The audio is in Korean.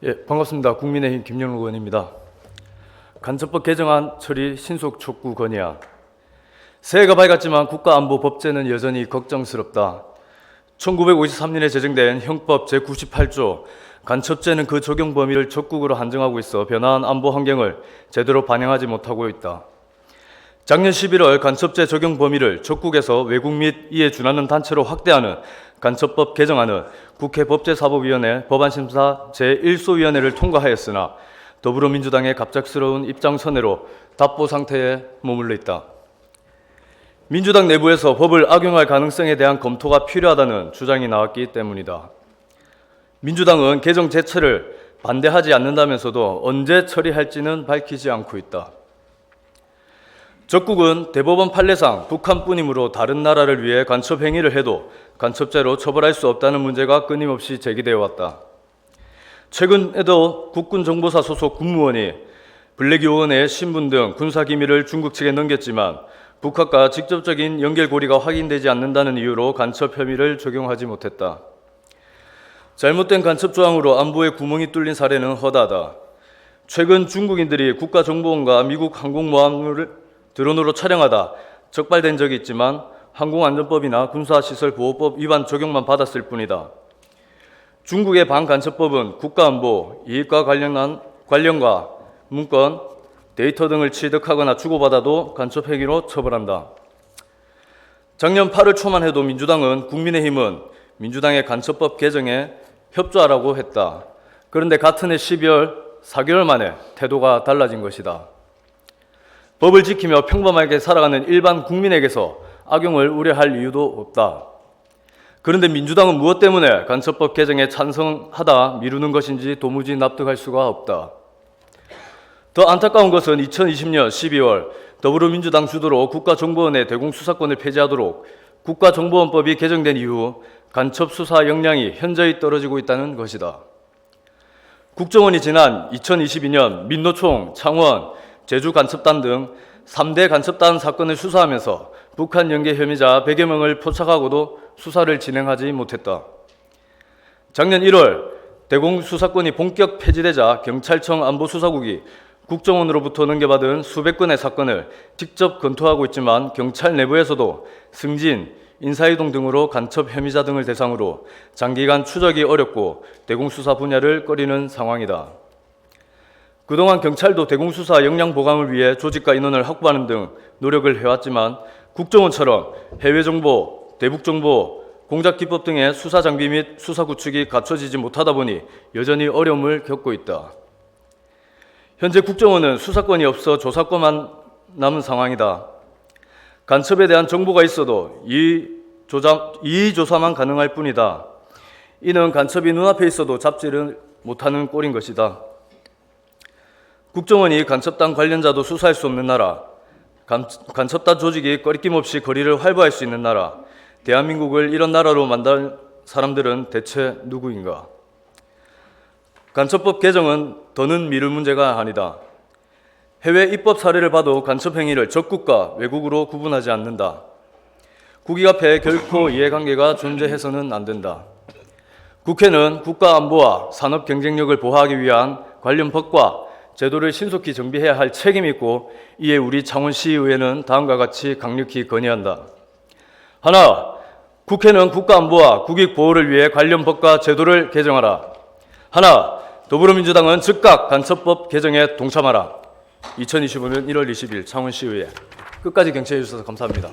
반갑습니다. 국민의힘 김영우 의원입니다. 간첩법 개정안 처리 신속 촉구 건의안. 새해가 밝았지만 국가안보법제는 여전히 걱정스럽다. 1953년에 제정된 형법 제98조 간첩죄는 그 적용 범위를 적국으로 한정하고 있어 변화한 안보 환경을 제대로 반영하지 못하고 있다. 작년 11월 간첩죄 적용 범위를 적국에서 외국 및 이에 준하는 단체로 확대하는 간첩법 개정안은 국회 법제사법위원회 법안심사 제1소위원회를 통과하였으나 더불어민주당의 갑작스러운 입장 선회로 답보 상태에 머물러 있다. 민주당 내부에서 법을 악용할 가능성에 대한 검토가 필요하다는 주장이 나왔기 때문이다. 민주당은 개정 자체를 반대하지 않는다면서도 언제 처리할지는 밝히지 않고 있다. 적국은 대법원 판례상 북한뿐이므로 다른 나라를 위해 간첩 행위를 해도 간첩죄로 처벌할 수 없다는 문제가 끊임없이 제기되어 왔다. 최근에도 국군정보사 소속 군무원이 블랙요원의 신분 등 군사기밀을 중국 측에 넘겼지만 북한과 직접적인 연결고리가 확인되지 않는다는 이유로 간첩 혐의를 적용하지 못했다. 잘못된 간첩 조항으로 안보에 구멍이 뚫린 사례는 허다하다. 최근 중국인들이 국가정보원과 미국 항공모함을 드론으로 촬영하다 적발된 적이 있지만 항공안전법이나 군사시설보호법 위반 적용만 받았을 뿐이다. 중국의 반간첩법은 국가안보, 이익과 관련과 문건, 데이터 등을 취득하거나 주고받아도 간첩 행위로 처벌한다. 작년 8월 초만 해도 민주당은 국민의힘은 민주당의 간첩법 개정에 협조하라고 했다. 그런데 같은 해 12월 4개월 만에 태도가 달라진 것이다. 법을 지키며 평범하게 살아가는 일반 국민에게서 악용을 우려할 이유도 없다. 그런데 민주당은 무엇 때문에 간첩법 개정에 찬성하다 미루는 것인지 도무지 납득할 수가 없다. 더 안타까운 것은 2020년 12월 더불어민주당 주도로 국가정보원의 대공수사권을 폐지하도록 국가정보원법이 개정된 이후 간첩 수사 역량이 현저히 떨어지고 있다는 것이다. 국정원이 지난 2022년 민노총, 창원, 제주간첩단 등 3대 간첩단 사건을 수사하면서 북한 연계 혐의자 100여 명을 포착하고도 수사를 진행하지 못했다. 작년 1월 대공수사권이 본격 폐지되자 경찰청 안보수사국이 국정원으로부터 넘겨받은 수백 건의 사건을 직접 검토하고 있지만 경찰 내부에서도 승진, 인사이동 등으로 간첩 혐의자 등을 대상으로 장기간 추적이 어렵고 대공수사 분야를 꺼리는 상황이다. 그동안 경찰도 대공수사 역량 보강을 위해 조직과 인원을 확보하는 등 노력을 해왔지만 국정원처럼 해외정보, 대북정보, 공작기법 등의 수사 장비 및 수사 구축이 갖춰지지 못하다 보니 여전히 어려움을 겪고 있다. 현재 국정원은 수사권이 없어 조사권만 남은 상황이다. 간첩에 대한 정보가 있어도 이의조사만 가능할 뿐이다. 이는 간첩이 눈앞에 있어도 잡지를 못하는 꼴인 것이다. 국정원이 간첩단 관련자도 수사할 수 없는 나라, 간첩단 조직이 꺼리낌 없이 거리를 활보할 수 있는 나라, 대한민국을 이런 나라로 만들 사람들은 대체 누구인가? 간첩법 개정은 더는 미룰 문제가 아니다. 해외 입법 사례를 봐도 간첩 행위를 적국과 외국으로 구분하지 않는다. 국익 앞에 결코 이해관계가 존재해서는 안 된다. 국회는 국가 안보와 산업 경쟁력을 보호하기 위한 관련 법과 제도를 신속히 정비해야 할 책임이 있고 이에 우리 창원시의회는 다음과 같이 강력히 건의한다. 하나, 국회는 국가안보와 국익보호를 위해 관련 법과 제도를 개정하라. 하나, 더불어민주당은 즉각 간첩법 개정에 동참하라. 2025년 1월 20일 창원시의회. 끝까지 경청해 주셔서 감사합니다.